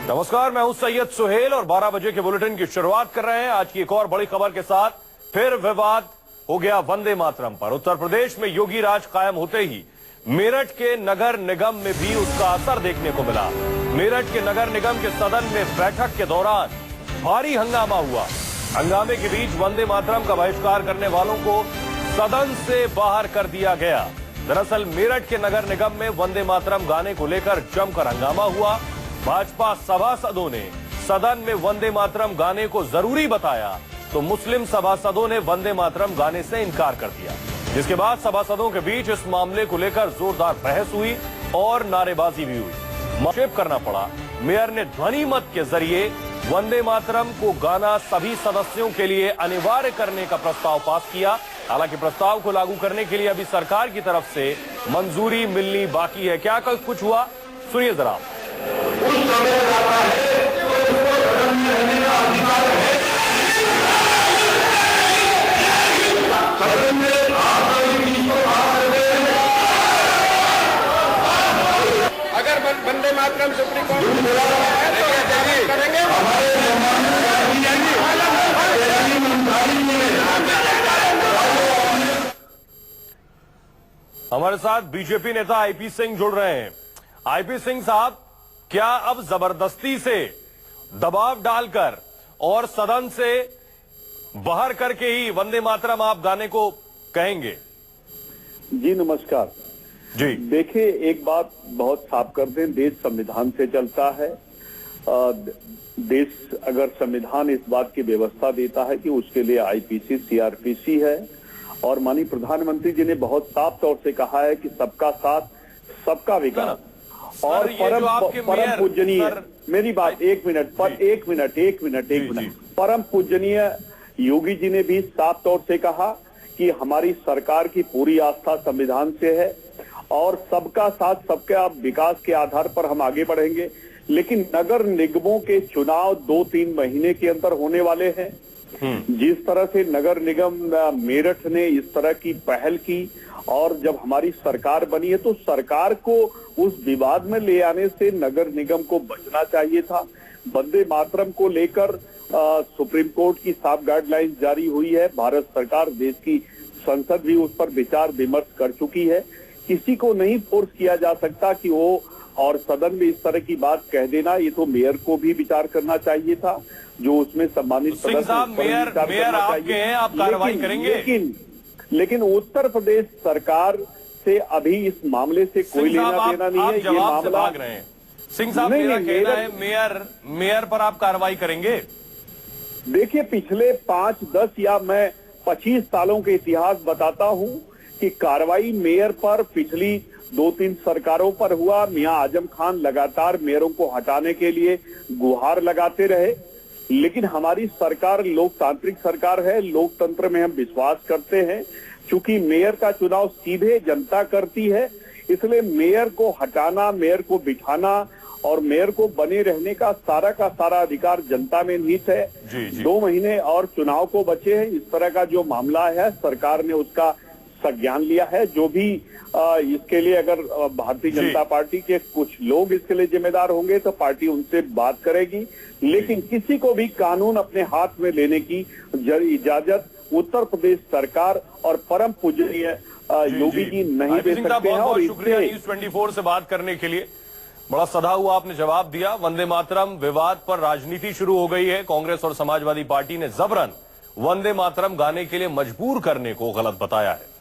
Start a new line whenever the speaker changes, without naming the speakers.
नमस्कार, मैं हूं सैयद सुहेल और 12 बजे के बुलेटिन की शुरुआत कर रहे हैं। आज की एक और बड़ी खबर के साथ फिर विवाद हो गया वंदे मातरम पर। उत्तर प्रदेश में योगी राज कायम होते ही मेरठ के नगर निगम में भी उसका असर देखने को मिला। मेरठ के नगर निगम के सदन में बैठक के दौरान भारी हंगामा हुआ। हंगामे के बीच वंदे मातरम का बहिष्कार करने वालों को सदन से बाहर कर दिया गया। दरअसल मेरठ के नगर निगम में वंदे मातरम गाने को लेकर जमकर हंगामा हुआ। भाजपा सभासदों ने सदन में वंदे मातरम गाने को जरूरी बताया तो मुस्लिम सभासदों ने वंदे मातरम गाने से इनकार कर दिया, जिसके बाद सभासदों के बीच इस मामले को लेकर जोरदार बहस हुई और नारेबाजी भी हुई। मार्शेप करना पड़ा। मेयर ने ध्वनि मत के जरिए वंदे मातरम को गाना सभी सदस्यों के लिए अनिवार्य करने का प्रस्ताव पास किया। हालांकि प्रस्ताव को लागू करने के लिए अभी सरकार की तरफ से मंजूरी मिलनी बाकी है। क्या कुछ हुआ, सुनिए जरा।
उस समय आता है कि उसको सदन में रहने का अधिकार है। सदन में अगर वंदे मातरम सुप्रीम कोर्ट करेंगे
हमारे साथ बीजेपी नेता आईपी सिंह जुड़ रहे हैं। आईपी सिंह साहब, क्या अब जबरदस्ती से दबाव डालकर और सदन से बाहर करके ही वंदे मातरम आप गाने को कहेंगे?
जी नमस्कार
जी।
देखिए, एक बात बहुत साफ कर दें, देश संविधान से चलता है। देश अगर संविधान इस बात की व्यवस्था देता है कि उसके लिए आईपीसी सीआरपीसी है, और माननीय प्रधानमंत्री जी ने बहुत साफ तौर से कहा है कि सबका साथ सबका विकास और परम पूजनीय, मेरी बात एक मिनट, परम पूजनीय योगी जी ने भी साफ तौर से कहा कि हमारी सरकार की पूरी आस्था संविधान से है और सबका साथ सबका विकास के आधार पर हम आगे बढ़ेंगे। लेकिन नगर निगमों के चुनाव 2-3 महीने के अंदर होने वाले हैं। जिस तरह से नगर निगम मेरठ ने इस तरह की पहल की और जब हमारी सरकार बनी है तो सरकार को उस विवाद में ले आने से नगर निगम को बचना चाहिए था। वंदे मातरम को लेकर सुप्रीम कोर्ट की साफ गाइडलाइंस जारी हुई है। भारत सरकार, देश की संसद भी उस पर विचार विमर्श कर चुकी है। किसी को नहीं फोर्स किया जा सकता कि वो और सदन में इस तरह की बात कह देना, ये तो मेयर को भी विचार करना चाहिए था, जो उसमें सम्मानित
मेयर आपके हैं, आप कार्रवाई करेंगे।
लेकिन उत्तर प्रदेश सरकार से अभी इस मामले से कोई लेना देना नहीं है। ये मामला
सिंह साहब, मेरा कहना है मेयर पर आप कार्रवाई करेंगे।
देखिए, पिछले 5-10 या मैं 25 सालों के इतिहास बताता हूं कि कार्रवाई मेयर पर पिछली 2-3 सरकारों पर हुआ। मियां आजम खान लगातार मेयरों को हटाने के लिए गुहार लगाते रहे, लेकिन हमारी सरकार लोकतांत्रिक सरकार है, लोकतंत्र में हम विश्वास करते हैं। चूंकि मेयर का चुनाव सीधे जनता करती है, इसलिए मेयर को हटाना, मेयर को बिठाना और मेयर को बने रहने का सारा अधिकार जनता में निहित है। 2 महीने और चुनाव को बचे हैं। इस तरह का जो मामला है, सरकार ने उसका संज्ञान लिया है। जो भी इसके लिए अगर भारतीय जनता पार्टी के कुछ लोग इसके लिए जिम्मेदार होंगे तो पार्टी उनसे बात करेगी, लेकिन किसी को भी कानून अपने हाथ में लेने की इजाजत उत्तर प्रदेश सरकार और परम पूजनीय योगी जी नहीं दे सकते हैं। और
शुक्रिया न्यूज़ 24 से बात करने के लिए। बड़ा सधा हुआ आपने जवाब दिया। वंदे मातरम विवाद पर राजनीति शुरू हो गई है। कांग्रेस और समाजवादी पार्टी ने जबरन वंदे मातरम गाने के लिए मजबूर करने को गलत बताया है।